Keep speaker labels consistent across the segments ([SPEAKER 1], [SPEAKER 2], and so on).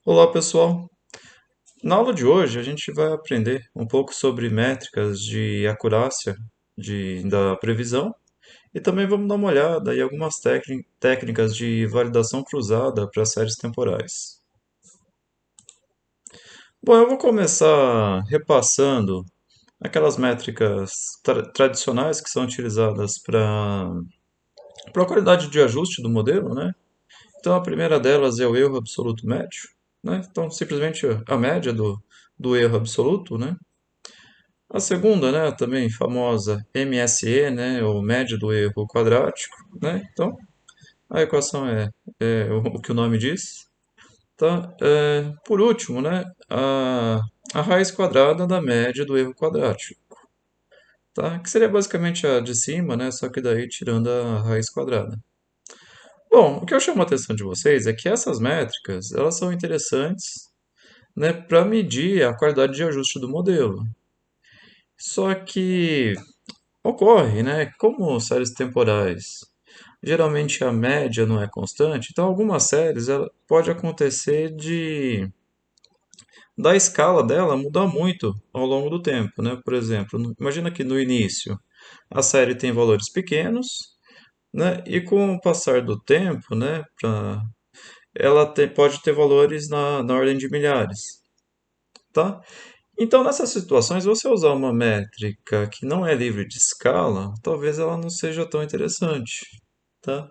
[SPEAKER 1] Olá, pessoal. Na aula de hoje, a gente vai aprender um pouco sobre métricas de acurácia da previsão e também vamos dar uma olhada em algumas técnicas de validação cruzada para séries temporais. Bom, eu vou começar repassando aquelas métricas tradicionais que são utilizadas para a qualidade de ajuste do modelo, né? Então, a primeira delas é o erro absoluto médio, né? Então, simplesmente a média do erro absoluto, né? A segunda, né, também famosa MSE, né, ou média do erro quadrático, né? Então, a equação é o que o nome diz, tá? Por último, né, a raiz quadrada da média do erro quadrático, tá? Que seria basicamente a de cima, né, só que daí tirando a raiz quadrada. Bom, o que eu chamo a atenção de vocês é que essas métricas, elas são interessantes, né, para medir a qualidade de ajuste do modelo. Só que ocorre, né? Como séries temporais, geralmente a média não é constante, então algumas séries ela pode acontecer de da escala dela mudar muito ao longo do tempo, né? Por exemplo, imagina que no início a série tem valores pequenos, né? E com o passar do tempo, né? Pode ter valores na ordem de milhares, tá? Então, nessas situações, você usar uma métrica que não é livre de escala, talvez ela não seja tão interessante, tá?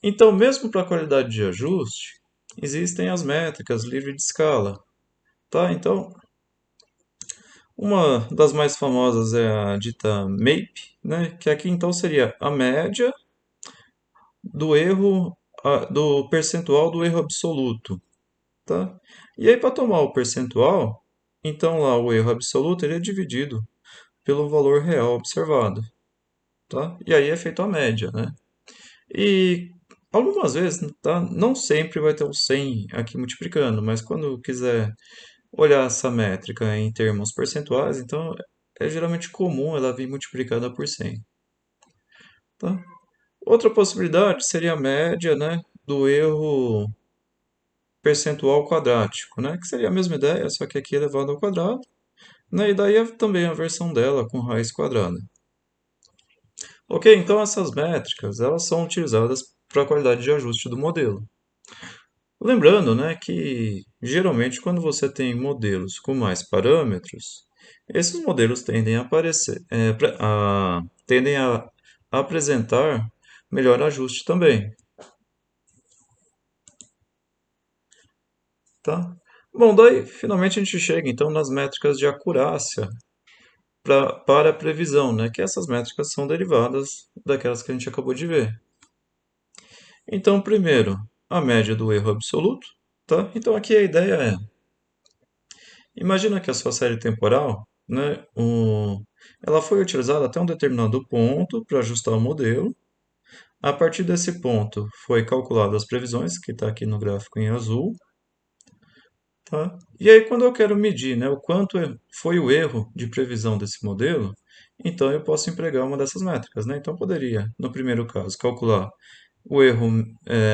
[SPEAKER 1] Então, mesmo para a qualidade de ajuste, existem as métricas livre de escala, tá? Então, uma das mais famosas é a dita MAPE, né? Que aqui então seria a média do erro, do percentual do erro absoluto, tá? E aí, para tomar o percentual, então lá o erro absoluto ele é dividido pelo valor real observado, tá? E aí é feito a média, né? E algumas vezes, tá? Não sempre vai ter o 100 aqui multiplicando, mas quando quiser olhar essa métrica em termos percentuais, então é geralmente comum ela vir multiplicada por 100, tá? Outra possibilidade seria a média, né, do erro percentual quadrático, né, que seria a mesma ideia, só que aqui elevado ao quadrado, né, e daí é também a versão dela com raiz quadrada. Ok, então essas métricas elas são utilizadas para a qualidade de ajuste do modelo. Lembrando, né, que geralmente quando você tem modelos com mais parâmetros, esses modelos tendem a aparecer, tendem a apresentar melhor ajuste também, tá? Bom, daí finalmente a gente chega então nas métricas de acurácia para a previsão, né, que essas métricas são derivadas daquelas que a gente acabou de ver. Então, primeiro, a média do erro absoluto, tá? Então aqui a ideia é, imagina que a sua série temporal, né, ela foi utilizada até um determinado ponto para ajustar o modelo. A partir desse ponto foi calculado as previsões, que está aqui no gráfico em azul, tá? E aí quando eu quero medir, né, o quanto foi o erro de previsão desse modelo, então eu posso empregar uma dessas métricas, né? Então eu poderia, no primeiro caso, calcular o erro,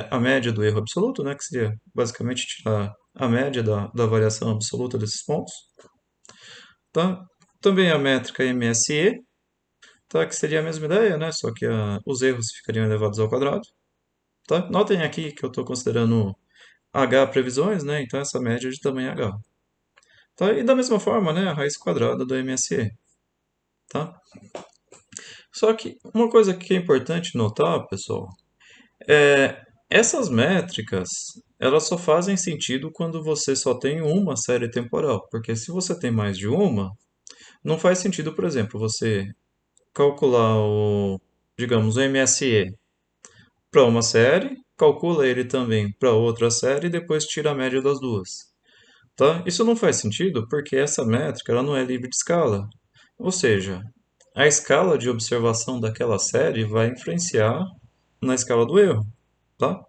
[SPEAKER 1] a média do erro absoluto, né, que seria basicamente tirar a média da variação absoluta desses pontos, tá? Também a métrica MSE, tá, que seria a mesma ideia, né, só que os erros ficariam elevados ao quadrado, tá? Notem aqui que eu estou considerando H previsões, né, então essa média é de tamanho H. Tá? E da mesma forma, né, a raiz quadrada do MSE, tá? Só que uma coisa que é importante notar, pessoal, essas métricas, elas só fazem sentido quando você só tem uma série temporal, porque se você tem mais de uma, não faz sentido, por exemplo, você calcular digamos, o MSE para uma série, calcula ele também para outra série e depois tira a média das duas. Tá? Isso não faz sentido porque essa métrica ela não é livre de escala. Ou seja, a escala de observação daquela série vai influenciar na escala do erro. Tá?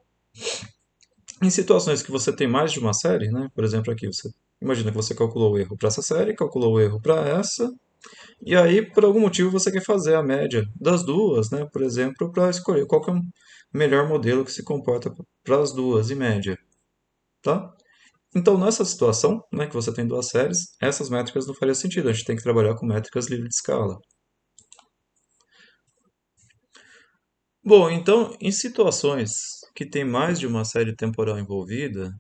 [SPEAKER 1] Em situações que você tem mais de uma série, né? Por exemplo, aqui você imagina que você calculou o erro para essa série, calculou o erro para essa, e aí por algum motivo você quer fazer a média das duas, né? Por exemplo, para escolher qual que é o melhor modelo que se comporta para as duas em média, tá? Então, nessa situação, né, que você tem duas séries, essas métricas não fariam sentido. A gente tem que trabalhar com métricas livre de escala. Bom, então, em situações que tem mais de uma série temporal envolvida,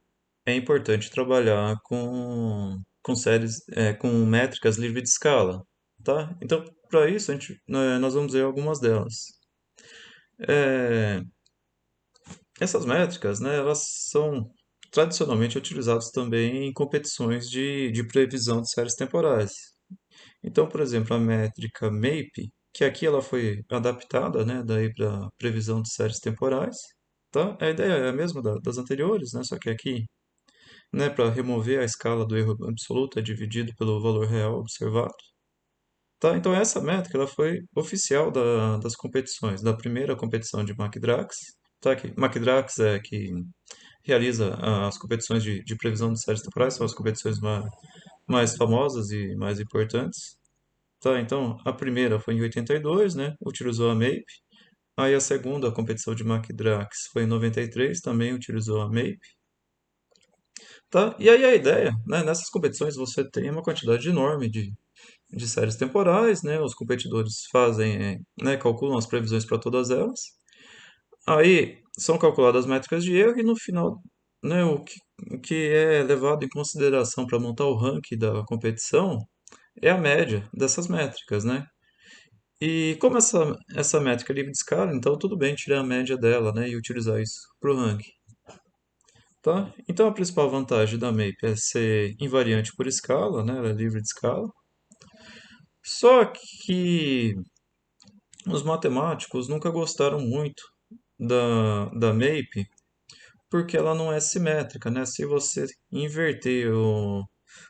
[SPEAKER 1] é importante trabalhar com séries, com métricas livre de escala, tá? Então, para isso, nós vamos ver algumas delas. É, essas métricas, né, elas são tradicionalmente utilizadas também em competições de previsão de séries temporais. Então, por exemplo, a métrica MAPE, que aqui ela foi adaptada, né, daí para previsão de séries temporais, tá? A ideia é a mesma das anteriores, né, só que aqui, né, para remover a escala do erro absoluto é dividido pelo valor real observado, tá? Então essa métrica ela foi oficial das competições, da primeira competição de McDrax, tá? Que McDrax é que realiza as competições de previsão de séries temporais, são as competições mais famosas e mais importantes. Tá, então a primeira foi em 82, né? Utilizou a MAPE. Aí a segunda, a competição de McDrax, foi em 93, também utilizou a MAPE. Tá? E aí a ideia, né? Nessas competições você tem uma quantidade enorme de séries temporais, né? Os competidores fazem, né? Calculam as previsões para todas elas. Aí são calculadas as métricas de erro e no final, né? O que é levado em consideração para montar o ranking da competição é a média dessas métricas, né? E como essa métrica é livre de escala, então tudo bem tirar a média dela, né, e utilizar isso para o ranking, tá? Então a principal vantagem da MAPE é ser invariante por escala, né, ela é livre de escala. Só que os matemáticos nunca gostaram muito da MAPE porque ela não é simétrica, né? Se você inverter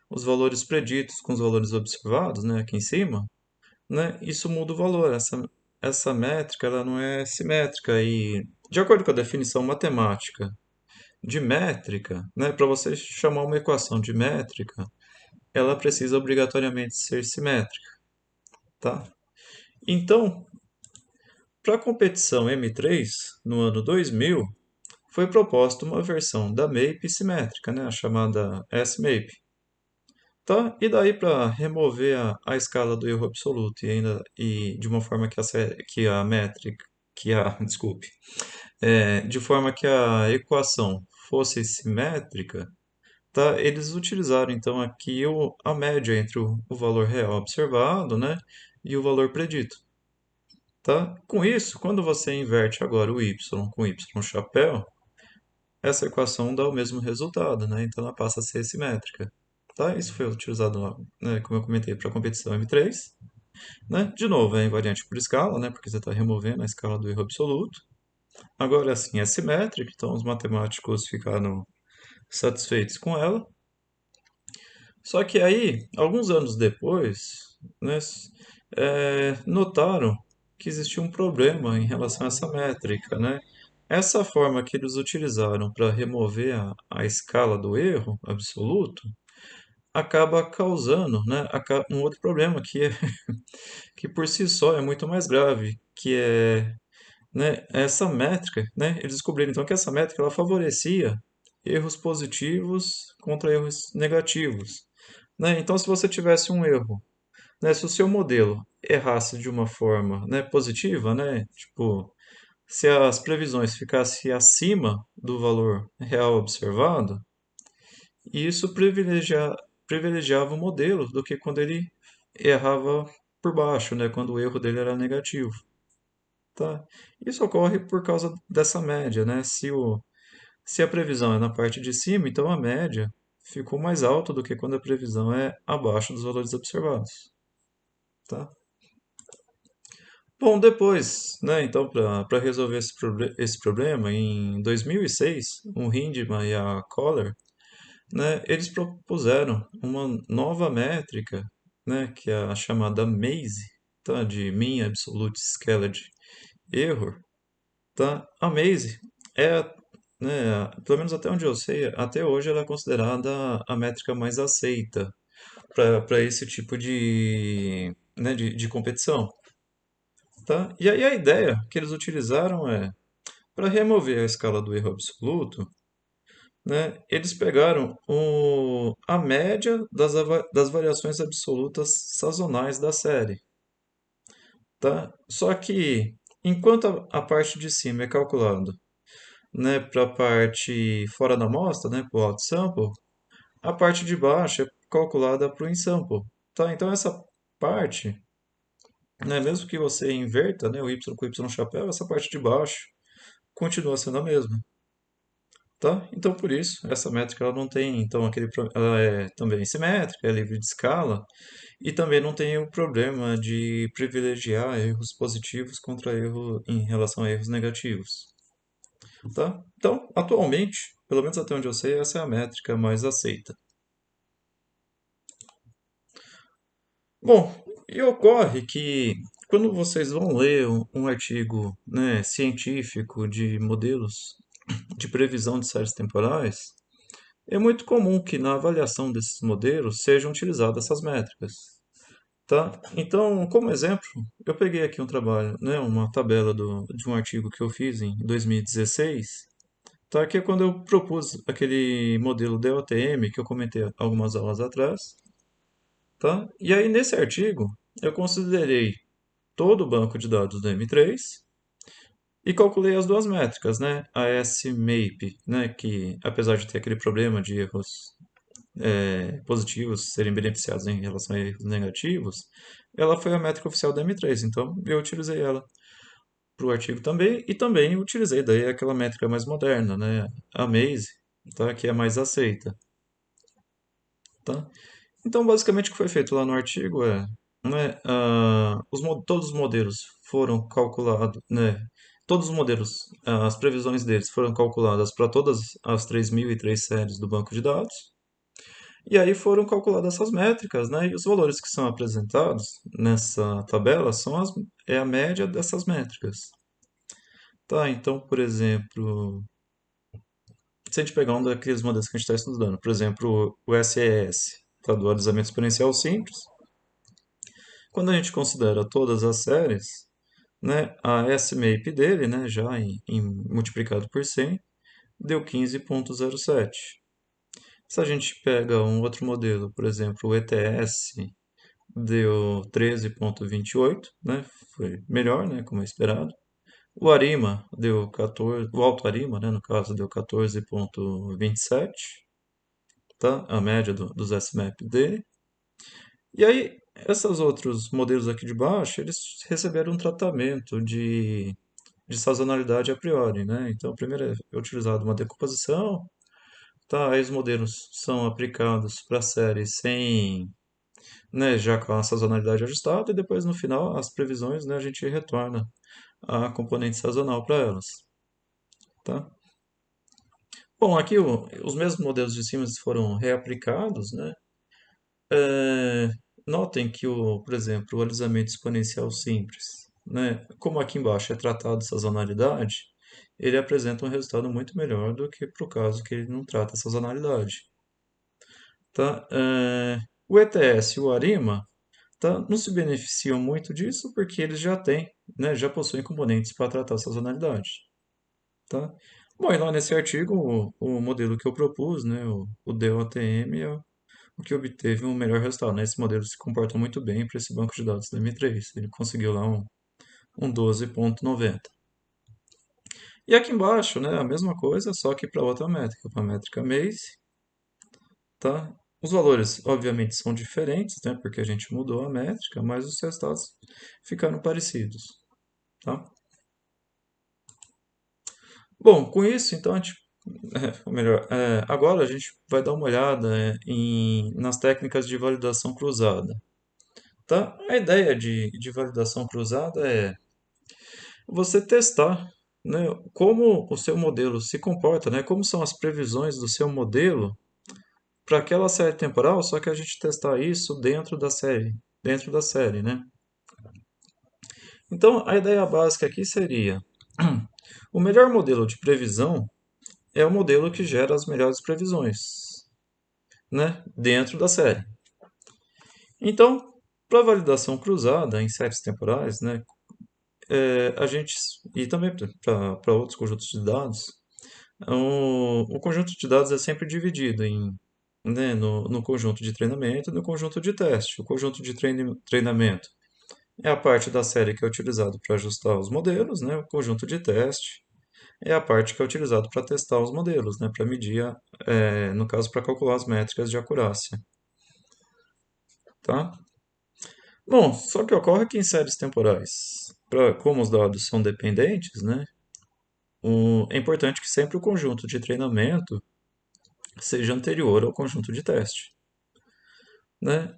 [SPEAKER 1] os valores preditos com os valores observados, né, aqui em cima, né, isso muda o valor. Essa métrica ela não é simétrica e, de acordo com a definição matemática de métrica, né, para você chamar uma equação de métrica, ela precisa obrigatoriamente ser simétrica, tá? Então, para a competição M3, no ano 2000, foi proposta uma versão da MAPE simétrica, né, a chamada S-MAPE. Tá? E daí para remover a escala do erro absoluto e ainda de uma forma que a métrica, desculpe, de forma que a equação fosse simétrica, tá? Eles utilizaram então aqui a média entre o valor real observado, né, e o valor predito, tá? Com isso, quando você inverte agora o y com y chapéu, essa equação dá o mesmo resultado, né? Então ela passa a ser simétrica. Tá? Isso foi utilizado, né, como eu comentei, para a competição M3. Né? De novo, é invariante por escala, né, porque você está removendo a escala do erro absoluto. Agora sim, é simétrica, então os matemáticos ficaram satisfeitos com ela. Só que aí, alguns anos depois, né, notaram que existia um problema em relação a essa métrica, né? Essa forma que eles utilizaram para remover a escala do erro absoluto acaba causando, né, um outro problema que por si só é muito mais grave, que é, né, essa métrica, né, eles descobriram então que essa métrica ela favorecia erros positivos contra erros negativos, né? Então, se você tivesse um erro, né, se o seu modelo errasse de uma forma, né, positiva, né, tipo, se as previsões ficassem acima do valor real observado, isso privilegiava o modelo do que quando ele errava por baixo, né, quando o erro dele era negativo. Tá? Isso ocorre por causa dessa média, né? Se a previsão é na parte de cima, então a média ficou mais alta do que quando a previsão é abaixo dos valores observados. Tá? Bom, depois, né, então, para resolver esse problema, em 2006, o Hindman e a Kohler, né, eles propuseram uma nova métrica, né, que é a chamada MASE, tá, de Mean Absolute Scaled Error. Tá? A Maze é, né, pelo menos até onde eu sei, até hoje ela é considerada a métrica mais aceita para esse tipo né, de competição. Tá? E aí a ideia que eles utilizaram é, para remover a escala do erro absoluto, né? Eles pegaram a média das variações absolutas sazonais da série, tá? Só que enquanto a parte de cima é calculado, né, para a parte fora da amostra, né, para o outsample, a parte de baixo é calculada para o insample, tá? Então essa parte, né, mesmo que você inverta, né, o y com y chapéu, essa parte de baixo continua sendo a mesma, tá? Então por isso essa métrica ela não tem então ela é também simétrica, é livre de escala e também não tem o problema de privilegiar erros positivos contra erro em relação a erros negativos, tá? Então, atualmente, pelo menos até onde eu sei, essa é a métrica mais aceita. Bom, e ocorre que quando vocês vão ler um artigo, né, científico de modelos de previsão de séries temporais, é muito comum que na avaliação desses modelos sejam utilizadas essas métricas, tá? Então, como exemplo, eu peguei aqui um trabalho, né, uma tabela de um artigo que eu fiz em 2016, tá? Que é quando eu propus aquele modelo DOTM que eu comentei algumas aulas atrás, tá? E aí nesse artigo eu considerei todo o banco de dados do M3 e calculei as duas métricas, né? A S-MAPE, né? Que apesar de ter aquele problema de erros positivos serem beneficiados em relação a erros negativos, ela foi a métrica oficial da M3, então eu utilizei ela para o artigo também e também utilizei daí aquela métrica mais moderna, né? A MASE, tá? Que é mais aceita, tá? Então, basicamente, o que foi feito lá no artigo é, né, todos os modelos foram calculados, né, todos os modelos, as previsões deles foram calculadas para todas as 3.003 séries do banco de dados, e aí foram calculadas essas métricas, né, e os valores que são apresentados nessa tabela é a média dessas métricas. Tá, então, por exemplo, se a gente pegar um daqueles modelos que a gente está estudando, por exemplo, o SES, tá, do alisamento exponencial simples, quando a gente considera todas as séries, né, a S-MAPE dele, né, já multiplicado por 100, deu 15,07. Se a gente pega um outro modelo, por exemplo, o ETS, deu 13,28, né, foi melhor, né, como é esperado. O Arima deu 14, o Alto Arima, né, no caso, deu 14,27, tá? A média dos S-MAP dele. E aí, esses outros modelos aqui de baixo, eles receberam um tratamento de sazonalidade a priori, né? Então, primeiro é utilizada uma decomposição, tá? Aí os modelos são aplicados para a série sem, né, já com a sazonalidade ajustada, e depois no final as previsões, né, a gente retorna a componente sazonal para elas, tá? Bom, aqui os mesmos modelos de cima foram reaplicados, né? É, notem que, por exemplo, o alisamento exponencial simples, né, como aqui embaixo é tratado sazonalidade, ele apresenta um resultado muito melhor do que para o caso que ele não trata sazonalidade. Tá? O ETS e o ARIMA, tá, não se beneficiam muito disso porque eles já têm, né, já possuem componentes para tratar sazonalidade. Tá? Bom, e lá nesse artigo, o modelo que eu propus, né, o DOTM, o que obteve um melhor resultado, né? Esse modelo se comporta muito bem para esse banco de dados da M3. Ele conseguiu lá um 12,90. E aqui embaixo, né, a mesma coisa, só que para outra métrica, para a métrica MASE, tá? Os valores, obviamente, são diferentes, né, porque a gente mudou a métrica, mas os resultados ficaram parecidos, tá? Bom, com isso, então, ou melhor, agora a gente vai dar uma olhada nas técnicas de validação cruzada. Tá? A ideia de validação cruzada é você testar, né, como o seu modelo se comporta, né, como são as previsões do seu modelo para aquela série temporal, só que a gente testar isso dentro da série, né? Então, a ideia básica aqui seria: o melhor modelo de previsão é o modelo que gera as melhores previsões, né, dentro da série. Então, para validação cruzada em séries temporais, né, a gente, e também para outros conjuntos de dados, O conjunto de dados é sempre dividido no conjunto de treinamento e no conjunto de teste. O conjunto de treinamento é a parte da série que é utilizado para ajustar os modelos, né? O conjunto de teste é a parte que é utilizado para testar os modelos, né? Para medir, no caso, para calcular as métricas de acurácia, tá? Bom, só que ocorre que em séries temporais, como os dados são dependentes, né? É importante que sempre o conjunto de treinamento seja anterior ao conjunto de teste, né?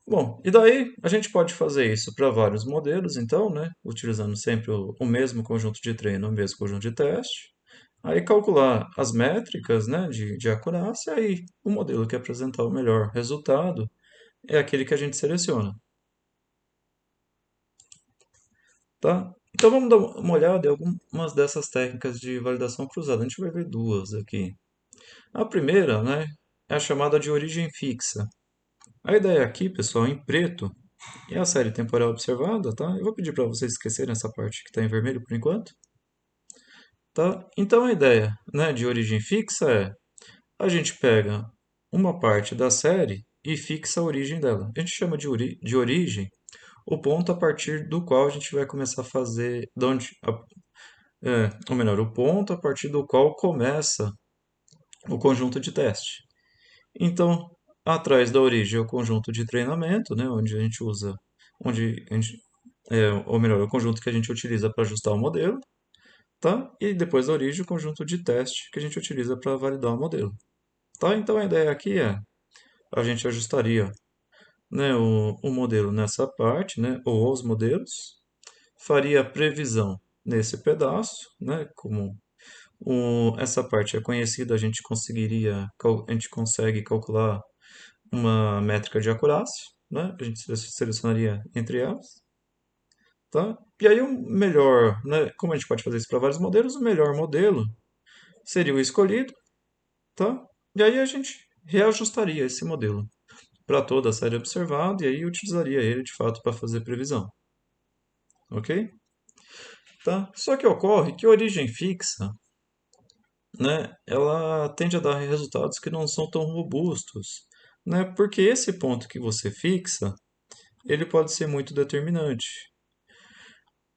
[SPEAKER 1] Bom, e daí a gente pode fazer isso para vários modelos, então, né? Utilizando sempre o mesmo conjunto de treino, o mesmo conjunto de teste. Aí calcular as métricas, né, de acurácia e o modelo que apresentar o melhor resultado é aquele que a gente seleciona, tá? Então vamos dar uma olhada em algumas dessas técnicas de validação cruzada. A gente vai ver duas aqui. A primeira, né, é a chamada de origem fixa. A ideia aqui, pessoal, em preto, é a série temporal observada, tá? Eu vou pedir para vocês esquecerem essa parte que está em vermelho por enquanto, tá? Então a ideia, né, de origem fixa é a gente pega uma parte da série e fixa a origem dela. A gente chama de origem o ponto a partir do qual a gente vai começar a fazer, ou melhor, o ponto a partir do qual começa o conjunto de teste. Então, atrás da origem é o conjunto de treinamento, né, onde a gente usa, onde a gente, ou melhor, o conjunto que a gente utiliza para ajustar o modelo, tá? E depois da origem o conjunto de teste que a gente utiliza para validar o modelo, tá? Então a ideia aqui é a gente ajustaria, né, o modelo nessa parte, né, ou os modelos, faria a previsão nesse pedaço, né, como essa parte é conhecida, a gente consegue calcular uma métrica de acurácia, né, a gente selecionaria entre elas, tá? E aí o melhor, né, como a gente pode fazer isso para vários modelos, o melhor modelo seria o escolhido, tá? E aí a gente reajustaria esse modelo para toda a série observada e aí utilizaria ele de fato para fazer previsão, ok? Tá? Só que ocorre que a origem fixa, né, ela tende a dar resultados que não são tão robustos, né? Porque esse ponto que você fixa, ele pode ser muito determinante,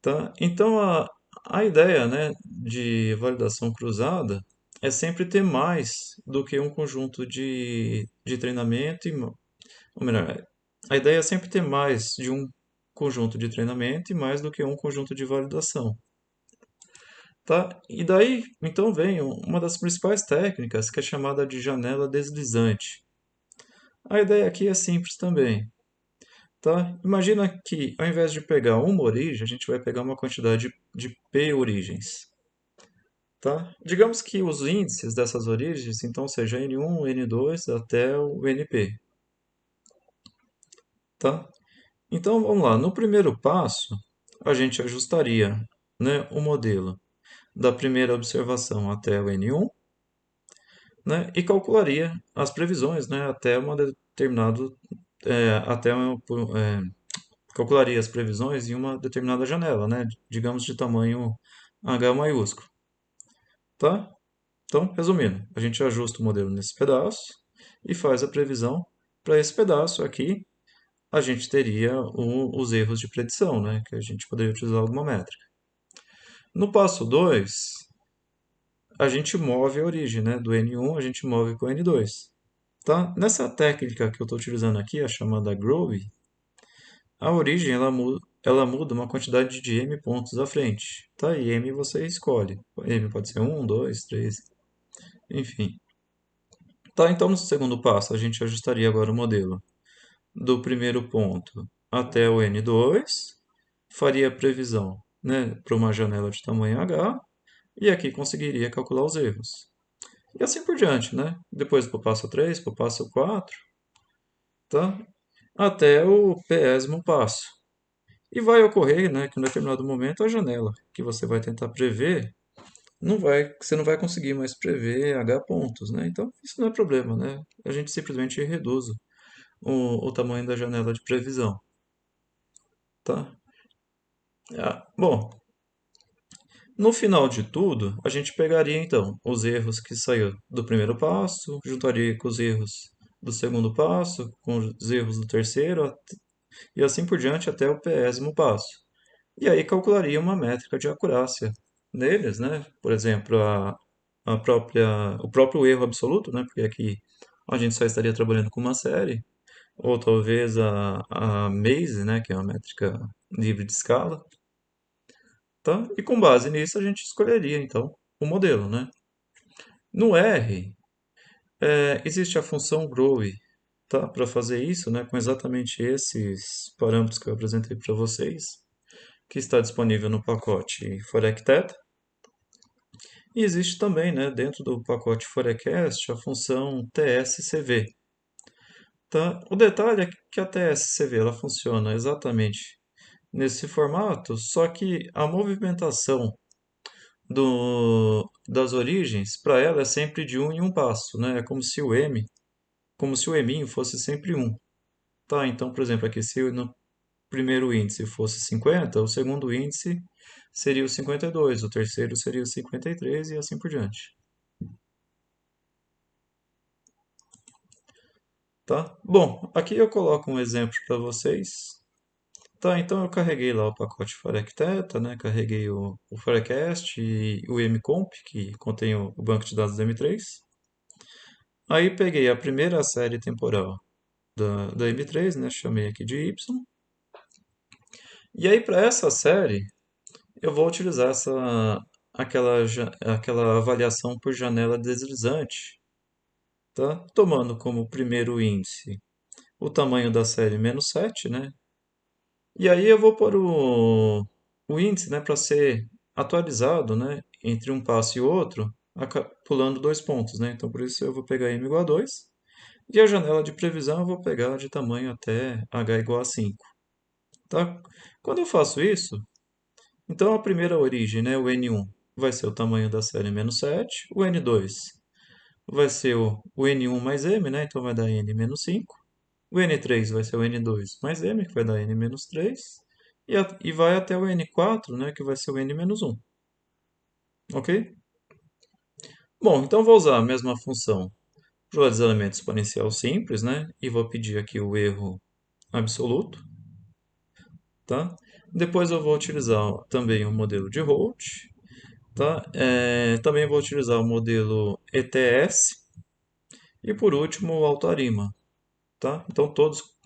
[SPEAKER 1] tá? Então a ideia, né, de validação cruzada é sempre ter mais do que um conjunto de treinamento ou melhor, a ideia é sempre ter mais de um conjunto de treinamento e mais do que um conjunto de validação, tá? E daí, então vem uma das principais técnicas, que é chamada de janela deslizante. A ideia aqui é simples também, tá? Imagina que ao invés de pegar uma origem, a gente vai pegar uma quantidade de p origens, tá? Digamos que os índices dessas origens, então, seja n1, n2 até o np, tá? Então, vamos lá. No primeiro passo, a gente ajustaria, né, o modelo da primeira observação até o N1, né, e calcularia as previsões, né, até uma determinado, até calcularia as previsões em uma determinada janela, né, digamos de tamanho H maiúsculo, tá? Então, resumindo, a gente ajusta o modelo nesse pedaço e faz a previsão para esse pedaço aqui. A gente teria os erros de predição, né, que a gente poderia utilizar alguma métrica. No passo 2, a gente move a origem, né? Do N1 a gente move para o N2. Tá? Nessa técnica que eu estou utilizando aqui, a chamada Groove, a origem ela muda uma quantidade de M pontos à frente. Tá? E M você escolhe. M pode ser um, 2, 3, enfim. Tá? Então, no segundo passo, a gente ajustaria agora o modelo do primeiro ponto até o N2, faria a previsão, né, para uma janela de tamanho H, e aqui conseguiria calcular os erros. E assim por diante, né? Depois para o passo 3, para o passo 4, tá? Até o pésimo passo. E vai ocorrer, né, que em um determinado momento a janela que você vai tentar prever, você não vai conseguir mais prever H pontos, né? Então isso não é problema, né? A gente simplesmente reduz o tamanho da janela de previsão, tá? Bom, No final de tudo, a gente pegaria então os erros que saiu do primeiro passo, juntaria com os erros do segundo passo, com os erros do terceiro, e assim por diante até o 10º passo. E aí calcularia uma métrica de acurácia neles, né? Por exemplo, o próprio erro absoluto, né? Porque aqui a gente só estaria trabalhando com uma série, ou talvez a Maze, né? Que é uma métrica livre de escala, tá? E com base nisso a gente escolheria então o modelo, né? No R, existe a função grow, tá? Para fazer isso, né? Com exatamente esses parâmetros que eu apresentei para vocês, que está disponível no pacote Forecteta. E existe também, né, dentro do pacote Forecast, a função TSCV. Tá? O detalhe é que a TSCV ela funciona exatamente nesse formato, só que a movimentação das origens para ela é sempre de um em um passo, né? É como se o eminho fosse sempre um. Tá? Então, por exemplo, aqui se no primeiro índice fosse 50, o segundo índice seria o 52, o terceiro seria o 53 e assim por diante. Tá? Bom, aqui eu coloco um exemplo para vocês. Tá, então eu carreguei lá o pacote Forecteta, né? Carreguei o Forecast e o mcomp, que contém o banco de dados do M3. Aí peguei a primeira série temporal da M3, né? Chamei aqui de Y. E aí para essa série eu vou utilizar aquela avaliação por janela deslizante, tá? Tomando como primeiro índice o tamanho da série menos 7, né? E aí eu vou pôr o índice, né, para ser atualizado, né, entre um passo e outro, pulando 2 pontos, né? Então por isso eu vou pegar m igual a 2 e a janela de previsão eu vou pegar de tamanho até h igual a 5, tá? Quando eu faço isso, então a primeira origem, né, o n1, vai ser o tamanho da série menos 7, o n2 vai ser o n1 mais m, né? Então vai dar n menos 5. O N3 vai ser o N2 mais M, que vai dar N menos 3. E vai até o N4, né, que vai ser o N menos 1. Ok? Bom, então vou usar a mesma função para o desalamento exponencial simples, né? E vou pedir aqui o erro absoluto, tá? Depois eu vou utilizar também o modelo de Holt, tá? Também vou utilizar o modelo ETS e por último o Autorima, tá? Então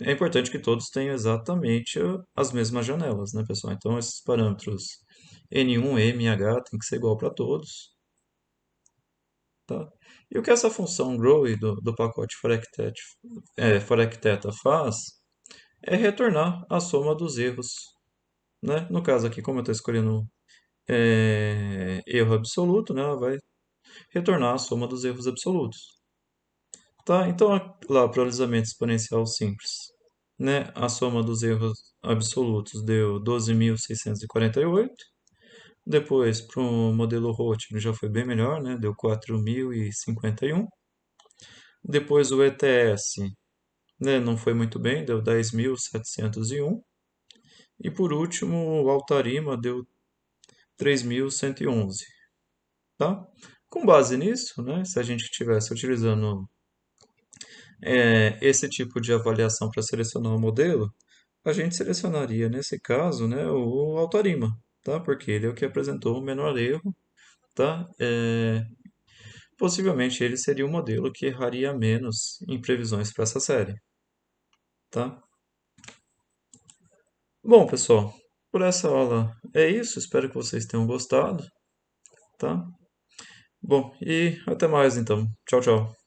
[SPEAKER 1] é importante que todos tenham exatamente as mesmas janelas, né, pessoal? Então esses parâmetros N1, M e H tem que ser igual para todos, tá? E o que essa função grow do pacote Forecteta faz é retornar a soma dos erros, né? No caso aqui, como eu estou escolhendo erro absoluto, né, ela vai retornar a soma dos erros absolutos. Tá? Então, lá para o alisamento exponencial simples, né? A soma dos erros absolutos deu 12.648. Depois, para o modelo Roth, já foi bem melhor, né? Deu 4.051. Depois, o ETS, né? Não foi muito bem, deu 10.701. E por último, o Altarima deu 3.111. Tá? Com base nisso, né? Se a gente estivesse utilizando esse tipo de avaliação para selecionar o modelo, a gente selecionaria, nesse caso, né, o Autorima, tá? Porque ele é o que apresentou o menor erro, tá? Possivelmente ele seria o modelo que erraria menos em previsões para essa série, tá? Bom, pessoal, por essa aula é isso. Espero que vocês tenham gostado, tá? Bom, e até mais então. Tchau, tchau.